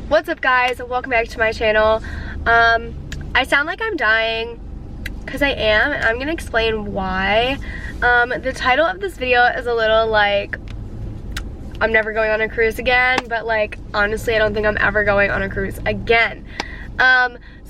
What's up guys, and welcome back to my channel. I sound like I'm dying because I am, and I'm gonna explain why. The title of this video is a little like I'm never going on a cruise again, but like honestly I don't think I'm ever going on a cruise again.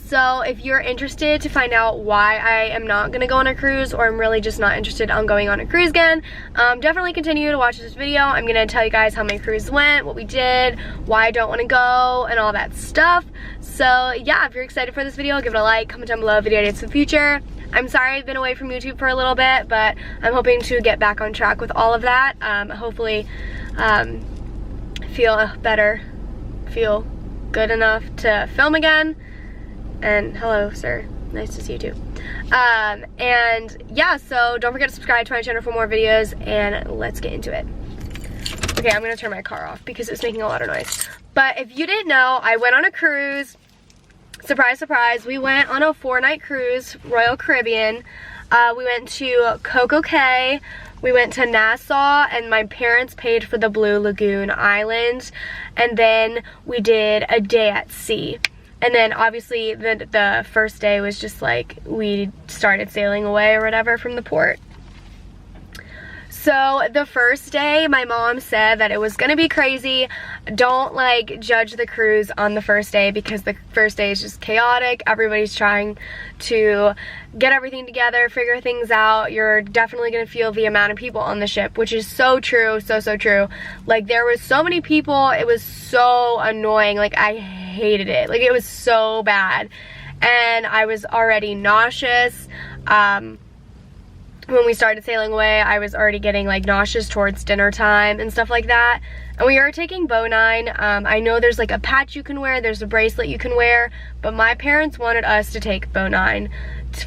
So if you're interested to find out why I am not gonna go on a cruise, or I'm really just not interested on going on a cruise again, definitely continue to watch this video. I'm gonna tell you guys how my cruise went, what we did, why I don't wanna go, and all that stuff. So yeah, if you're excited for this video, give it a like, comment down below video ideas for the future. I'm sorry I've been away from YouTube for a little bit, but I'm hoping to get back on track with all of that. Hopefully feel better, feel good enough to film again. And hello sir, nice to see you too. And yeah, so don't forget to subscribe to my channel for more videos, and let's get into it. Okay, I'm gonna turn my car off because it's making a lot of noise. But if you didn't know, I went on a cruise. Surprise, surprise, we went on a 4-night cruise, Royal Caribbean. We went to Coco Cay, we went to Nassau, and my parents paid for the Blue Lagoon Island. And then we did a day at sea. And then obviously the first day was just like we started sailing away or whatever from the port. So the first day my mom said that it was gonna be crazy. Don't like judge the cruise on the first day, because the first day is just chaotic. Everybody's trying to get everything together, figure things out. You're definitely gonna feel the amount of people on the ship, which is so true, so true. Like there was so many people, it was so annoying. Like I hated it, like it was so bad, and I was already nauseous. When we started sailing away, I was already getting like nauseous towards dinner time and stuff like that. And we are taking Bonine. I know there's like a patch you can wear, there's a bracelet you can wear, but my parents wanted us to take Bonine.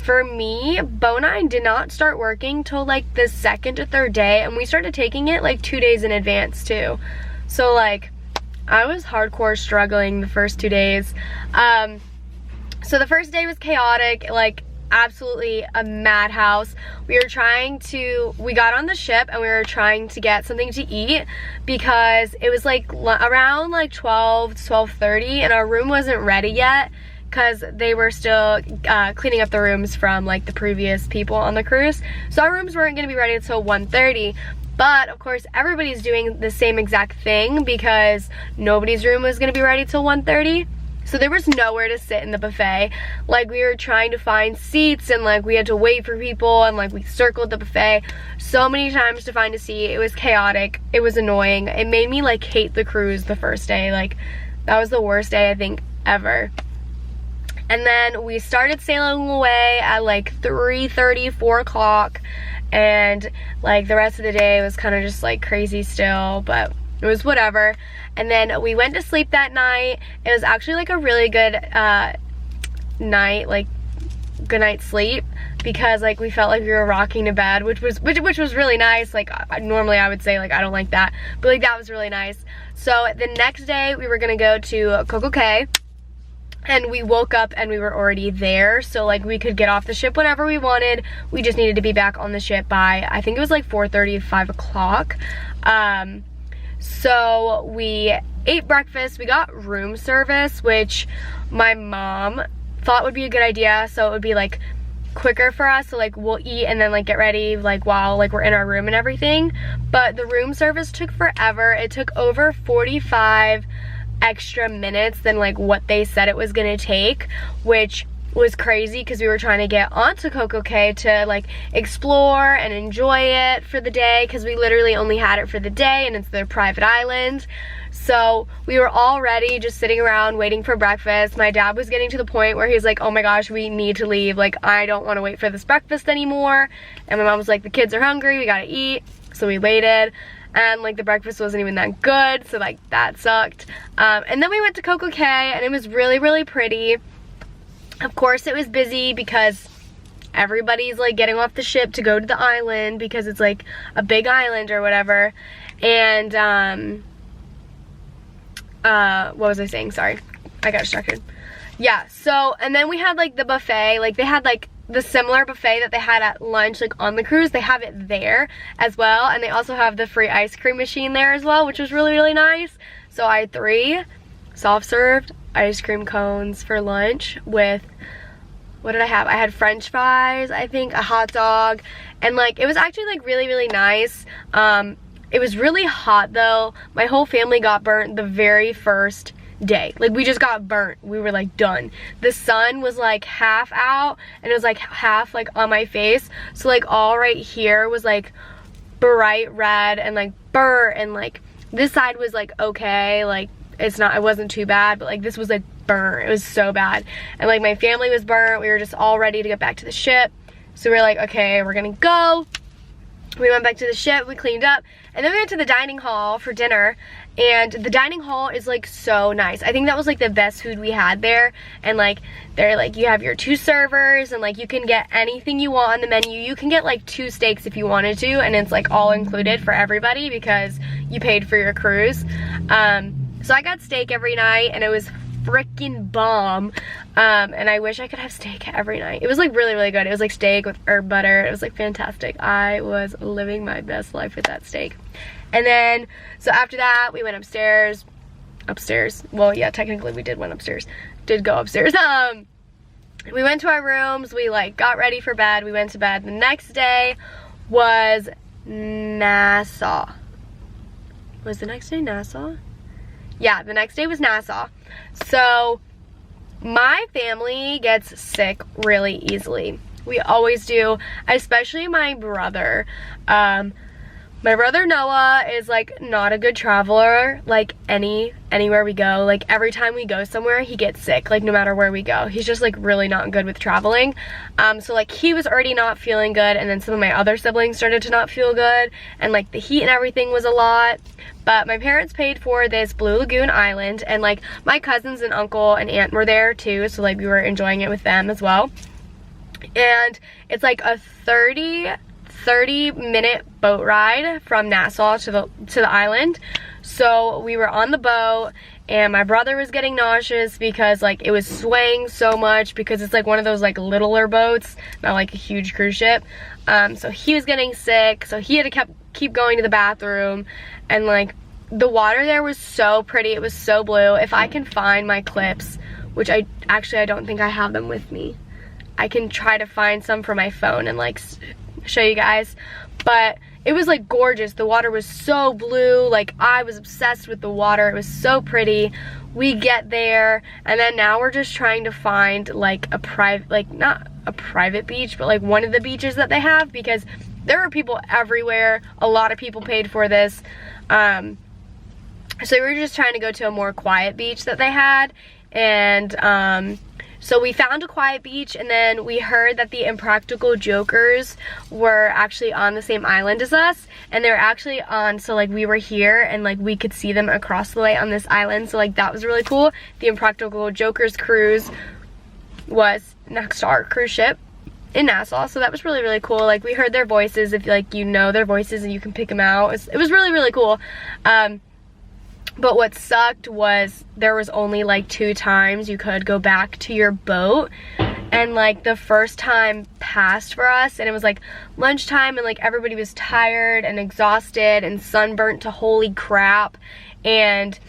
For me, Bonine did not start working till like the second or third day, and we started taking it like 2 days in advance too. So like I was hardcore struggling the first 2 days. So the first day was chaotic, like absolutely a madhouse. We got on the ship and we were trying to get something to eat because it was like around like 12:30 and our room wasn't ready yet because they were still cleaning up the rooms from like the previous people on the cruise. So our rooms weren't gonna be ready until 1:30. But of course everybody's doing the same exact thing because nobody's room was gonna be ready till 1:30. So there was nowhere to sit in the buffet. Like we were trying to find seats, and like we had to wait for people, and like we circled the buffet so many times to find a seat. It was chaotic, it was annoying. It made me like hate the cruise the first day. Like that was the worst day I think ever. And then we started sailing away at like 3:30, 4 o'clock, and like the rest of the day was kind of just like crazy still, but it was whatever. And then we went to sleep that night. It was actually like a really good night, like good night's sleep, because like we felt like we were rocking to bed, which was really nice. Like normally I would say like I don't like that, but like that was really nice. So the next day we were gonna go to Coco Cay, and we woke up and we were already there, so like we could get off the ship whenever we wanted. We just needed to be back on the ship by, I think it was like 4:30, 5 o'clock. So we ate breakfast. We got room service, which my mom thought would be a good idea, so it would be like quicker for us. So like we'll eat and then like get ready like while like we're in our room and everything. But the room service took forever. It took over 45 extra minutes than like what they said it was gonna take, which was crazy because we were trying to get onto Coco Cay to like explore and enjoy it for the day, because we literally only had it for the day and it's their private island. So we were all ready, just sitting around waiting for breakfast. My dad was getting to the point where he's like, oh my gosh, we need to leave, like I don't want to wait for this breakfast anymore. And my mom was like, the kids are hungry, we gotta eat. So we waited, and like the breakfast wasn't even that good, so like that sucked. And then we went to Coco Cay, and it was really pretty. Of course it was busy because everybody's like getting off the ship to go to the island because it's like a big island or whatever. And what was I saying? Sorry, I got distracted. Yeah, so and then we had like the buffet. Like they had like the similar buffet that they had at lunch like on the cruise. They have it there as well, and they also have the free ice cream machine there as well, which was really nice. So I had 3. soft served ice cream cones for lunch with, what did I have? I had french fries, I think, a hot dog, and like it was actually like really, really nice. It was really hot though. My whole family got burnt the very first day. Like we just got burnt. We were like done. The sun was like half out and it was like half like on my face. So like all right here was like bright red and like burnt, and like this side was like okay, like it wasn't too bad, but like this was like burnt. It was so bad. And like my family was burnt. We were just all ready to get back to the ship. So we were like, okay, we're gonna go. We went back to the ship, we cleaned up, and then we went to the dining hall for dinner. And the dining hall is like so nice. I think that was like the best food we had there. And like they're like, you have your 2 servers and like you can get anything you want on the menu. You can get like 2 steaks if you wanted to, and it's like all included for everybody because you paid for your cruise. So I got steak every night and it was freaking bomb. And I wish I could have steak every night. It was like really, really good. It was like steak with herb butter. It was like fantastic. I was living my best life with that steak. And then, so after that, we went upstairs. Well, yeah, technically we did go upstairs. We went to our rooms. We like got ready for bed. We went to bed. The next day was Nassau. Was the next day Nassau? Yeah, the next day was Nassau. So my family gets sick really easily. We always do, especially my brother. My brother Noah is like not a good traveler, like anywhere we go. Like every time we go somewhere he gets sick, like no matter where we go. He's just like really not good with traveling. So like he was already not feeling good, and then some of my other siblings started to not feel good, and like the heat and everything was a lot. But my parents paid for this Blue Lagoon island, and like my cousins and uncle and aunt were there too, so like we were enjoying it with them as well. And it's like a 30-minute boat ride from Nassau to the island. So we were on the boat and my brother was getting nauseous because like it was swaying so much, because it's like one of those like littler boats, not like a huge cruise ship. So he was getting sick, so he had to keep going to the bathroom. And like the water there was so pretty, it was so blue. If I can find my clips, which I don't think I have them with me, I can try to find some for my phone and like show you guys. But it was like gorgeous. The water was so blue. Like I was obsessed with the water. It was so pretty. We get there, and then now we're just trying to find like a private, like not a private beach, but like one of the beaches that they have, because there are people everywhere. A lot of people paid for this. So we were just trying to go to a more quiet beach that they had. And so we found a quiet beach, and then we heard that the Impractical Jokers were actually on the same island as us, and they were actually on, so like we were here and like we could see them across the way on this island. So like that was really cool. The Impractical Jokers cruise was next to our cruise ship in Nassau, so that was really, really cool. Like we heard their voices, if like you know their voices and you can pick them out. It was really, really cool. But what sucked was there was only like 2 times you could go back to your boat, and like the first time passed for us, and it was like lunchtime, and like everybody was tired and exhausted and sunburnt to holy crap, and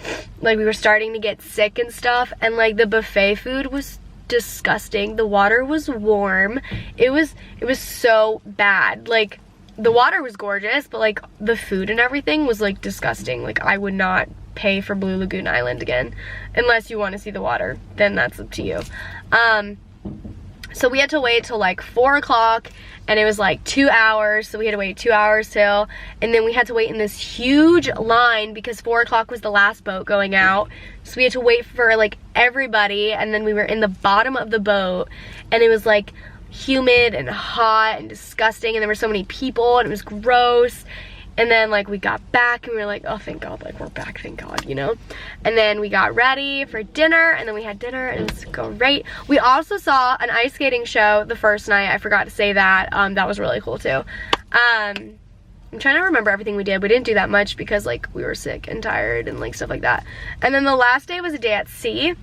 like we were starting to get sick and stuff. And like the buffet food was disgusting. The water was warm. It was so bad. Like the water was gorgeous, but like the food and everything was like disgusting. Like I would not pay for Blue Lagoon Island again, unless you want to see the water, then that's up to you. So we had to wait till like 4 o'clock, and it was like 2 hours, so we had to wait 2 hours till, and then we had to wait in this huge line because 4 o'clock was the last boat going out. So we had to wait for like everybody, and then we were in the bottom of the boat, and it was like humid and hot and disgusting, and there were so many people, and it was gross. And then like we got back and we were like, oh thank God, like we're back, thank God, you know. And then we got ready for dinner, and then we had dinner, and it was great. We also saw an ice skating show the first night. I forgot to say that. That was really cool too. I'm trying to remember everything we did. We didn't do that much because like we were sick and tired and like stuff like that. And then the last day was a day at sea.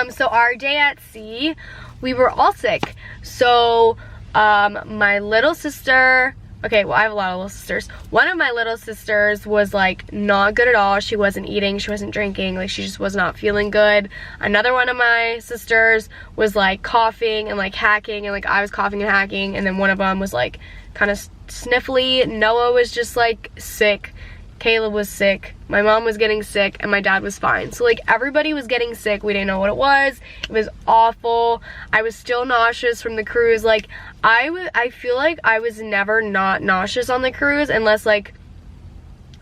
So our day at sea, we were all sick. So my little sister, okay, well, I have a lot of little sisters. One of my little sisters was like not good at all. She wasn't eating, she wasn't drinking, like she just was not feeling good. Another one of my sisters was like coughing and like hacking, and like I was coughing and hacking, and then one of them was like kind of sniffly. Noah was just like sick. Caleb was sick, my mom was getting sick, and my dad was fine. So like everybody was getting sick. We didn't know what it was. It was awful. I was still nauseous from the cruise. Like I feel like I was never not nauseous on the cruise unless like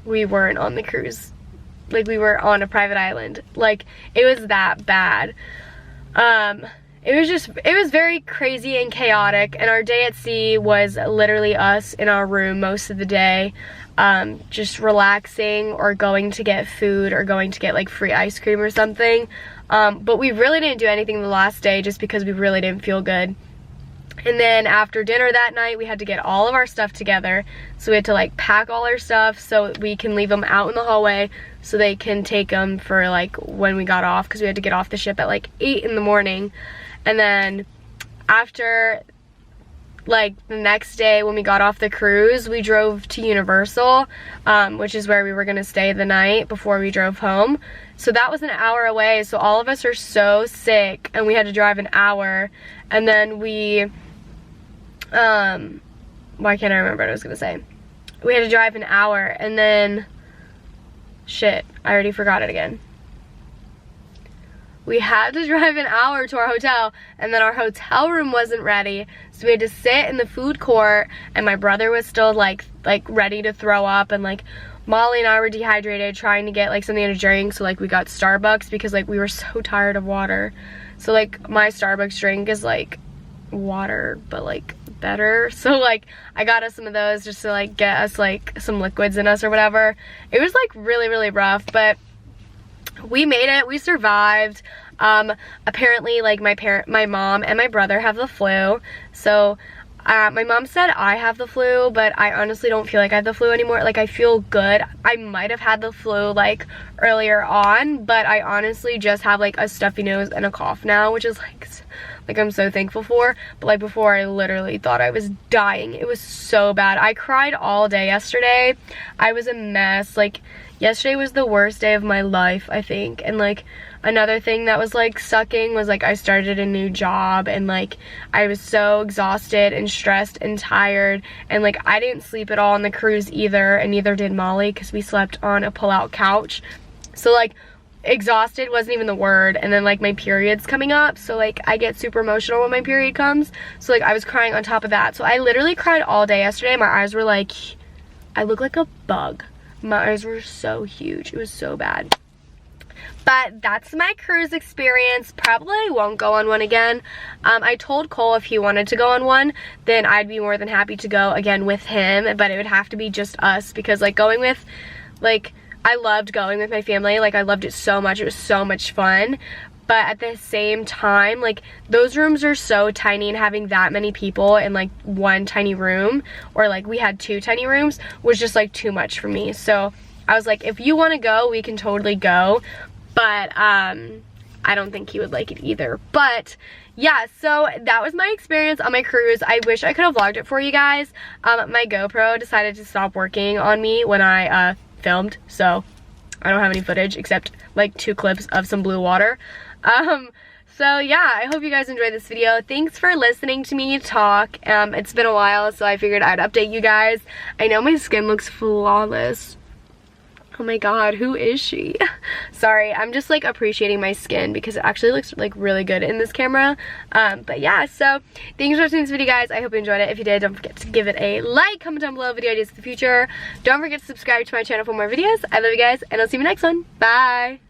we weren't on the cruise. Like we were on a private island. Like it was that bad. It was very crazy and chaotic, and our day at sea was literally us in our room most of the day, just relaxing or going to get food or going to get like free ice cream or something. But we really didn't do anything the last day just because we really didn't feel good. And then after dinner that night, we had to get all of our stuff together. So we had to like pack all our stuff so we can leave them out in the hallway so they can take them for like when we got off, because we had to get off the ship at like 8 in the morning. And then after like the next day when we got off the cruise, we drove to Universal, which is where we were gonna stay the night before we drove home. So that was an hour away. So all of us are so sick and we had to drive an hour. And then we, why can't I remember what I was gonna say? We had to drive an hour, and then, shit, I already forgot it again. We had to drive an hour to our hotel, and then our hotel room wasn't ready, so we had to sit in the food court, and my brother was still like ready to throw up, and like Molly and I were dehydrated trying to get like something to drink, so like we got Starbucks because like we were so tired of water. So like my Starbucks drink is like water but like better, so like I got us some of those just to like get us like some liquids in us or whatever. It was like really rough, but we made it. We survived. Apparently like my mom and my brother have the flu, so my mom said I have the flu, but I honestly don't feel like I have the flu anymore. Like I feel good. I might have had the flu like earlier on, but I honestly just have like a stuffy nose and a cough now, which is like I'm so thankful for. But like before, I literally thought I was dying. It was so bad. I cried all day yesterday. I was a mess. Like yesterday was the worst day of my life, I think. And like another thing that was like sucking was like I started a new job, and like I was so exhausted and stressed and tired, and like I didn't sleep at all on the cruise either, and neither did Molly because we slept on a pull-out couch. So like exhausted wasn't even the word. And then like my period's coming up, so like I get super emotional when my period comes, so like I was crying on top of that. So I literally cried all day yesterday. My eyes were like, I look like a bug. My eyes were so huge. It was so bad. But that's my cruise experience. Probably won't go on one again. I told Cole if he wanted to go on one, then I'd be more than happy to go again with him, but it would have to be just us, because like going with, like, I loved going with my family. Like I loved it so much. It was so much fun. But at the same time, like those rooms are so tiny, and having that many people in like one tiny room, or like we had 2 tiny rooms, was just like too much for me. So I was like, if you want to go, we can totally go. But I don't think he would like it either. But yeah, so that was my experience on my cruise. I wish I could have vlogged it for you guys. My GoPro decided to stop working on me when I filmed, so I don't have any footage except like 2 clips of some blue water. So yeah, I hope you guys enjoyed this video. Thanks for listening to me talk. It's been a while, so I figured I'd update you guys. I know my skin looks flawless. Oh my god, who is she? Sorry, I'm just like appreciating my skin because it actually looks like really good in this camera. But yeah, so thanks for watching this video, guys. I hope you enjoyed it. If you did, don't forget to give it a like, comment down below video ideas for the future. Don't forget to subscribe to my channel for more videos. I love you guys, and I'll see you in the next one. Bye!